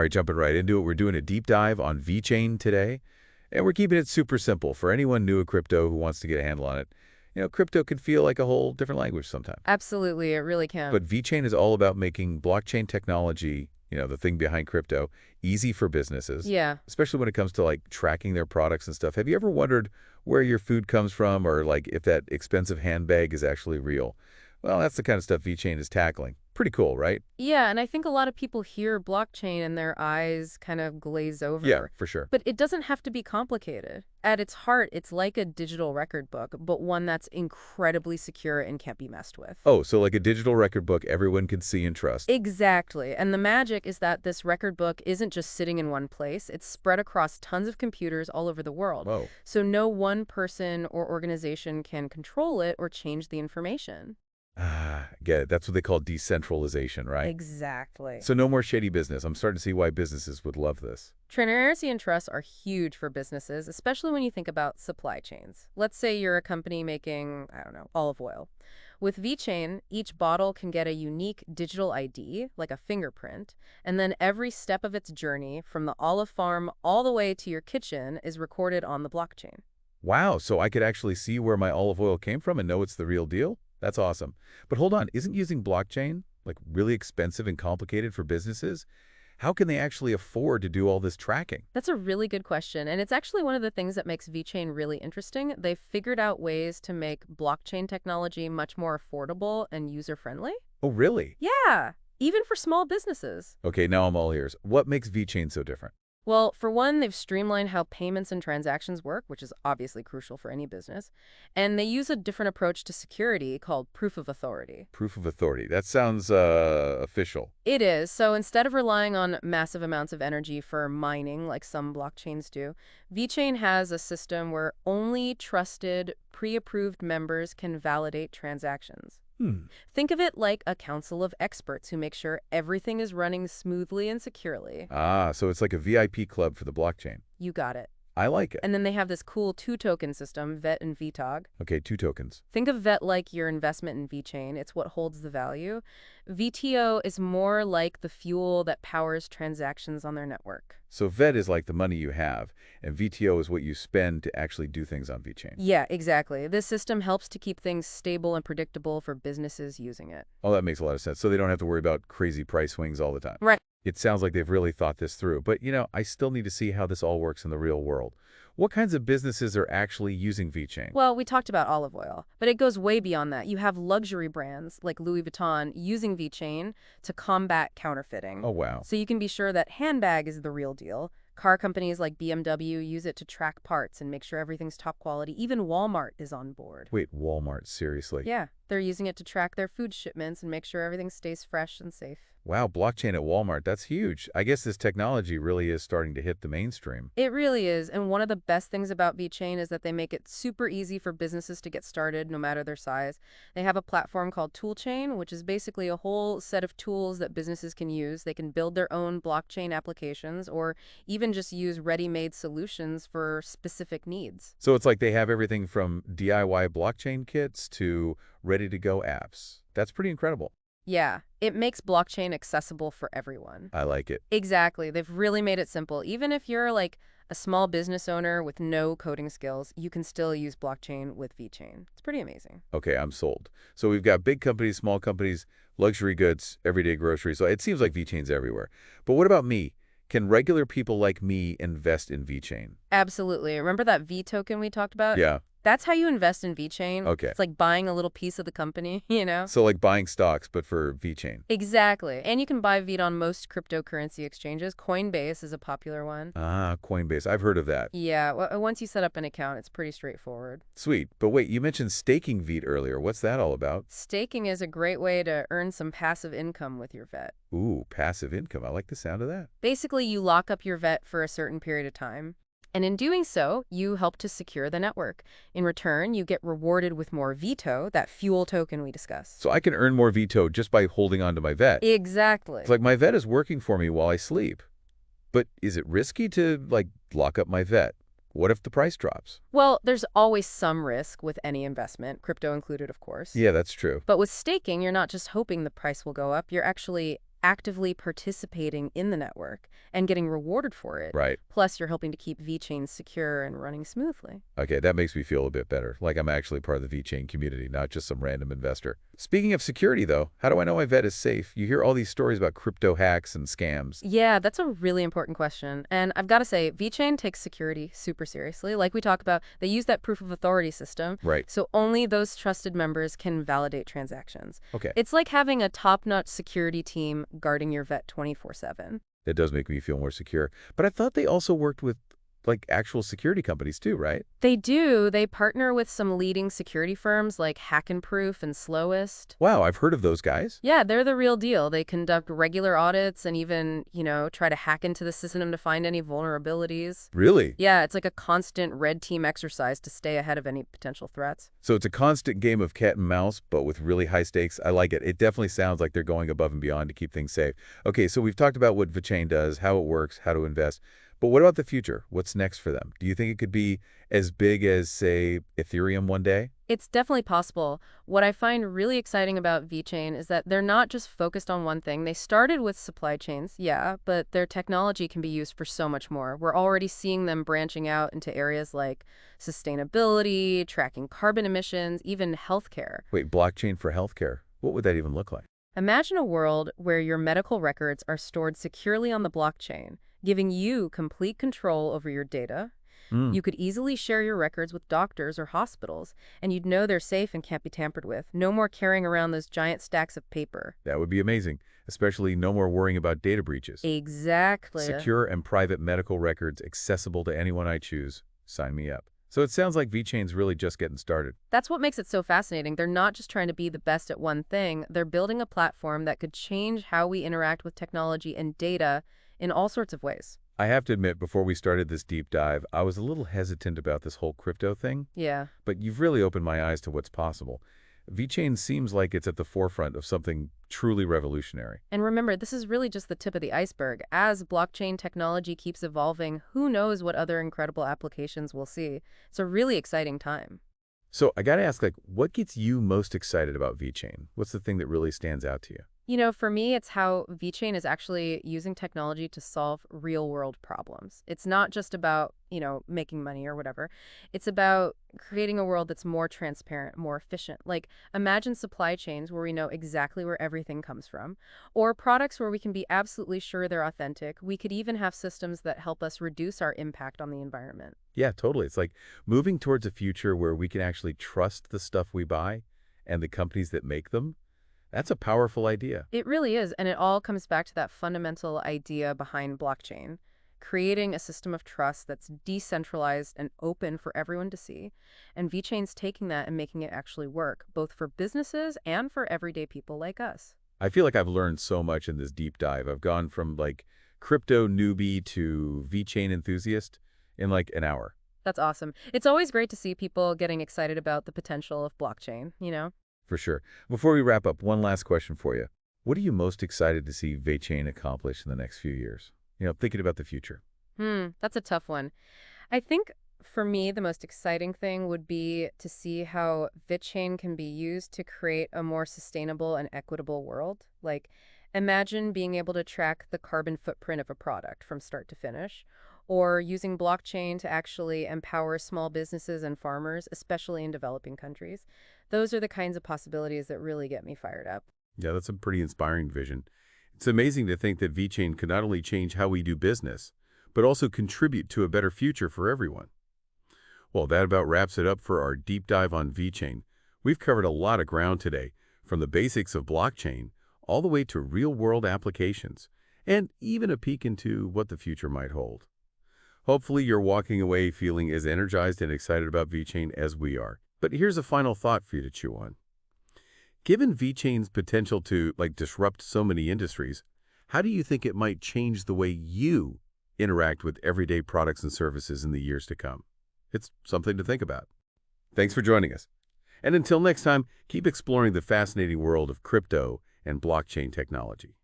right, jumping right into it, we're doing a deep dive on VeChain today, and we're keeping it super simple for anyone new at crypto who wants to get a handle on it. Crypto can feel like a whole different language sometimes. Absolutely, it really can. But VeChain is all about making blockchain technology, the thing behind crypto, easy for businesses. Yeah. Especially when it comes to like tracking their products and stuff. Have you ever wondered where your food comes from or like if that expensive handbag is actually real? Well, that's the kind of stuff VeChain is tackling. Pretty cool, right? Yeah, and I think a lot of people hear blockchain and their eyes kind of glaze over. Yeah, for sure. But it doesn't have to be complicated. At its heart, it's like a digital record book, but one that's incredibly secure and can't be messed with. Oh, so like a digital record book everyone can see and trust. Exactly. And the magic is that this record book isn't just sitting in one place. It's spread across tons of computers all over the world. Whoa. So no one person or organization can control it or change the information. Get it. That's what they call decentralization, right? Exactly. So no more shady business. I'm starting to see why businesses would love this. Transparency and trust are huge for businesses, especially when you think about supply chains. Let's say you're a company making, I don't know, olive oil. With VeChain, each bottle can get a unique digital ID, like a fingerprint, and then every step of its journey, from the olive farm all the way to your kitchen, is recorded on the blockchain. Wow, so I could actually see where my olive oil came from and know it's the real deal? That's awesome. But hold on, isn't using blockchain like really expensive and complicated for businesses? How can they actually afford to do all this tracking? That's a really good question, and it's actually one of the things that makes VeChain really interesting. They've figured out ways to make blockchain technology much more affordable and user-friendly. Oh, really? Yeah, even for small businesses. Okay, now I'm all ears. What makes VeChain so different? Well, for one, they've streamlined how payments and transactions work, which is obviously crucial for any business. And they use a different approach to security called proof of authority. Proof of authority. That sounds official. It is. So instead of relying on massive amounts of energy for mining, like some blockchains do, VeChain has a system where only trusted, pre-approved members can validate transactions. Think of it like a council of experts who make sure everything is running smoothly and securely. Ah, so it's like a VIP club for the blockchain. You got it. I like it. And then they have this cool two-token system, VET and VTHO. Okay, 2 tokens. Think of VET like your investment in VeChain. It's what holds the value. VTO is more like the fuel that powers transactions on their network. So VET is like the money you have, and VTO is what you spend to actually do things on VeChain. Yeah, exactly. This system helps to keep things stable and predictable for businesses using it. Oh, that makes a lot of sense. So they don't have to worry about crazy price swings all the time. Right. It sounds like they've really thought this through. But, I still need to see how this all works in the real world. What kinds of businesses are actually using VeChain? Well, we talked about olive oil, but it goes way beyond that. You have luxury brands like Louis Vuitton using VeChain to combat counterfeiting. Oh, wow. So you can be sure that handbag is the real deal. Car companies like BMW use it to track parts and make sure everything's top quality. Even Walmart is on board. Wait, Walmart, seriously? Yeah, they're using it to track their food shipments and make sure everything stays fresh and safe. Wow, blockchain at Walmart, that's huge. I guess this technology really is starting to hit the mainstream. It really is, and one of the best things about VeChain is that they make it super easy for businesses to get started, no matter their size. They have a platform called Toolchain, which is basically a whole set of tools that businesses can use. They can build their own blockchain applications or even just use ready-made solutions for specific needs. So it's like they have everything from DIY blockchain kits to ready-to-go apps. That's pretty incredible. Yeah, it makes blockchain accessible for everyone. I like it. Exactly. They've really made it simple. Even if you're like a small business owner with no coding skills, you can still use blockchain with VeChain. It's pretty amazing. Okay, I'm sold. So we've got big companies, small companies, luxury goods, everyday groceries. So it seems like VeChain's everywhere. But what about me? Can regular people like me invest in VeChain? Absolutely. Remember that V token we talked about? Yeah. That's how you invest in VeChain. Okay. It's like buying a little piece of the company, So like buying stocks, but for VeChain. Exactly. And you can buy VeT on most cryptocurrency exchanges. Coinbase is a popular one. Ah, Coinbase. I've heard of that. Yeah, once you set up an account, it's pretty straightforward. Sweet. But wait, you mentioned staking VeT earlier. What's that all about? Staking is a great way to earn some passive income with your VET. Ooh, passive income. I like the sound of that. Basically, you lock up your VET for a certain period of time. And in doing so, you help to secure the network. In return, you get rewarded with more VTHO, that fuel token we discussed. So I can earn more VTHO just by holding on to my VET. Exactly. It's like my VET is working for me while I sleep. But is it risky to, lock up my VET? What if the price drops? Well, there's always some risk with any investment, crypto included, of course. Yeah, that's true. But with staking, you're not just hoping the price will go up. You're actually actively participating in the network and getting rewarded for it. Right. Plus, you're helping to keep VeChain secure and running smoothly. Okay, that makes me feel a bit better, like I'm actually part of the VeChain community, not just some random investor. Speaking of security, though, how do I know my vet is safe? You hear all these stories about crypto hacks and scams. Yeah, that's a really important question. And I've got to say, VeChain takes security super seriously. Like we talk about, they use that proof of authority system. Right. So only those trusted members can validate transactions. Okay. It's like having a top-notch security team guarding your vet 24/7. That does make me feel more secure. But I thought they also worked with, like, actual security companies too, right? They do. They partner with some leading security firms like Proof and Slowest. Wow, I've heard of those guys. Yeah, they're the real deal. They conduct regular audits and even, try to hack into the system to find any vulnerabilities. Really? Yeah, it's like a constant red team exercise to stay ahead of any potential threats. So it's a constant game of cat and mouse, but with really high stakes. I like it. It definitely sounds like they're going above and beyond to keep things safe. Okay, so we've talked about what VeChain does, how it works, how to invest. But what about the future? What's next for them? Do you think it could be as big as, say, Ethereum one day? It's definitely possible. What I find really exciting about VeChain is that they're not just focused on one thing. They started with supply chains, yeah, but their technology can be used for so much more. We're already seeing them branching out into areas like sustainability, tracking carbon emissions, even healthcare. Wait, blockchain for healthcare. What would that even look like? Imagine a world where your medical records are stored securely on the blockchain, giving you complete control over your data. Mm, You could easily share your records with doctors or hospitals, and you'd know they're safe and can't be tampered with. No more carrying around those giant stacks of paper. that would be amazing, especially no more worrying about data breaches. Exactly. Secure and private medical records accessible to anyone I choose. Sign me up. So it sounds like VeChain's really just getting started. That's what makes it so fascinating. They're not just trying to be the best at one thing. They're building a platform that could change how we interact with technology and data in all sorts of ways. I have to admit, before we started this deep dive, I was a little hesitant about this whole crypto thing, Yeah. but you've really opened my eyes to what's possible. VeChain seems like it's at the forefront of something truly revolutionary. And remember, this is really just the tip of the iceberg. As blockchain technology keeps evolving, who knows what other incredible applications we'll see. It's a really exciting time. So I got to ask, like, what gets you most excited about VeChain? What's the thing that really stands out to you? For me, it's how VeChain is actually using technology to solve real-world problems. It's not just about, making money or whatever. It's about creating a world that's more transparent, more efficient. Like, imagine supply chains where we know exactly where everything comes from, or products where we can be absolutely sure they're authentic. We could even have systems that help us reduce our impact on the environment. Yeah, totally. It's like moving towards a future where we can actually trust the stuff we buy and the companies that make them. That's a powerful idea. It really is, and it all comes back to that fundamental idea behind blockchain, creating a system of trust that's decentralized and open for everyone to see. And VeChain's taking that and making it actually work, both for businesses and for everyday people like us. I feel like I've learned so much in this deep dive. I've gone from like crypto newbie to VeChain enthusiast in like an hour. That's awesome. It's always great to see people getting excited about the potential of blockchain. For sure. Before we wrap up, one last question for you. What are you most excited to see VeChain accomplish in the next few years? Thinking about the future. That's a tough one. I think for me, the most exciting thing would be to see how VeChain can be used to create a more sustainable and equitable world. Like, imagine being able to track the carbon footprint of a product from start to finish, or using blockchain to actually empower small businesses and farmers, especially in developing countries. Those are the kinds of possibilities that really get me fired up. Yeah, that's a pretty inspiring vision. It's amazing to think that VeChain could not only change how we do business, but also contribute to a better future for everyone. Well, that about wraps it up for our deep dive on VeChain. We've covered a lot of ground today, from the basics of blockchain all the way to real-world applications, and even a peek into what the future might hold. Hopefully, you're walking away feeling as energized and excited about VeChain as we are. But here's a final thought for you to chew on. Given VeChain's potential to disrupt so many industries, how do you think it might change the way you interact with everyday products and services in the years to come? It's something to think about. Thanks for joining us. And until next time, keep exploring the fascinating world of crypto and blockchain technology.